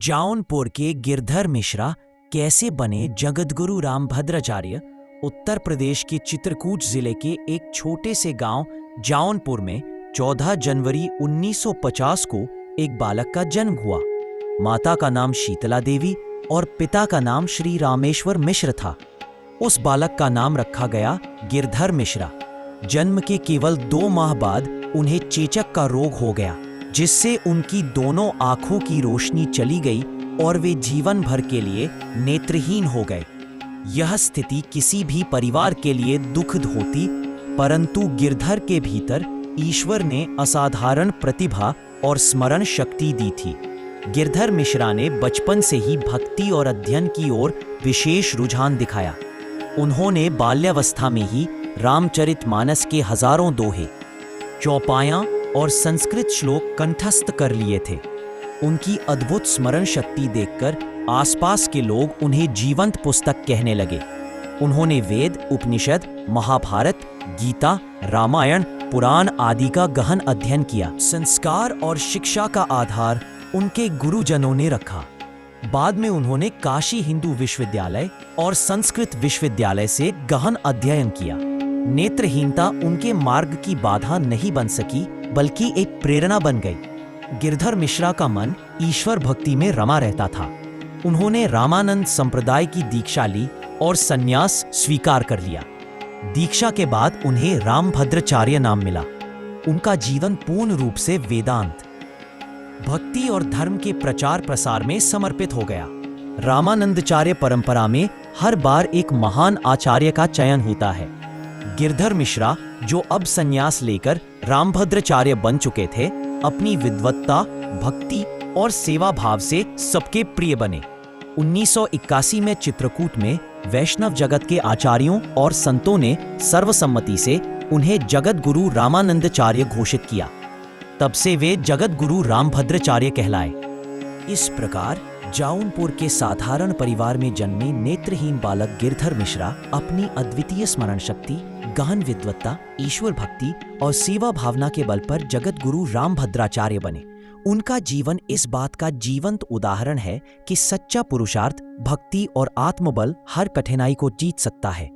जौनपुर के गिरधर मिश्रा कैसे बने जगतगुरु रामभद्राचार्य। उत्तर प्रदेश के चित्रकूट जिले के एक छोटे से गांव जौनपुर में 14 जनवरी 1950 को एक बालक का जन्म हुआ। माता का नाम शीतला देवी और पिता का नाम श्री रामेश्वर मिश्र था। उस बालक का नाम रखा गया गिरधर मिश्रा। जन्म के केवल 2 माह बाद उन्हें चेचक का रोग हो गया, जिससे उनकी दोनों आंखों की रोशनी चली गई और वे जीवन भर के लिए नेत्रहीन हो गए। यह स्थिति किसी भी परिवार के लिए दुखद होती, परंतु गिरधर के भीतर ईश्वर ने असाधारण प्रतिभा और स्मरण शक्ति दी थी। गिरधर मिश्रा ने बचपन से ही भक्ति और अध्ययन की ओर विशेष रुझान दिखाया। उन्होंने बाल्यावस्था में ही रामचरितमानस के हजारों दोहे, चौपायां और संस्कृत श्लोक कंठस्थ कर लिए थे। उनकी अद्भुत स्मरण शक्ति देखकर आसपास के लोग उन्हें जीवंत पुस्तक कहने लगे। उन्होंने वेद, उपनिषद, महाभारत, गीता, रामायण, पुराण आदि का गहन अध्ययन किया। संस्कार और शिक्षा का आधार उनके गुरुजनों ने रखा। बाद में उन्होंने काशी हिंदू विश्वविद्यालय और संस्कृत विश्वविद्यालय से गहन अध्ययन किया। नेत्रहीनता उनके मार्ग की बाधा नहीं बन सकी, बल्कि एक प्रेरणा बन गई। गिरधर मिश्रा का मन ईश्वर भक्ति में रमा रहता था। उन्होंने रामानंद संप्रदाय की दीक्षा ली और संन्यास स्वीकार कर लिया। दीक्षा के बाद उन्हें रामभद्राचार्य नाम मिला। उनका जीवन पूर्ण रूप से वेदांत, भक्ति और धर्म के प्रचार प्रसार में समर्पित हो गया। रामानंदाचार्य परंपरा में हर बार एक महान आचार्य का चयन होता है। गिरधर मिश्रा, जो अब संन्यास लेकर रामभद्राचार्य बन चुके थे, अपनी विद्वत्ता, भक्ति और सेवा भाव से सबके प्रिय बने। 1981 में चित्रकूट में वैष्णव जगत के आचार्यों और संतों ने सर्वसम्मति से उन्हें जगत गुरु रामानंदाचार्य घोषित किया। तब से वे जगत गुरु रामभद्राचार्य कहलाए। इस प्रकार जौनपुर के साधारण परिवार में जन्मे नेत्रहीन बालक गिरधर मिश्रा अपनी अद्वितीय स्मरण शक्ति, गहन विद्वत्ता, ईश्वर भक्ति और सेवा भावना के बल पर जगत गुरु रामभद्राचार्य बने। उनका जीवन इस बात का जीवंत उदाहरण है कि सच्चा पुरुषार्थ, भक्ति और आत्मबल हर कठिनाई को जीत सकता है।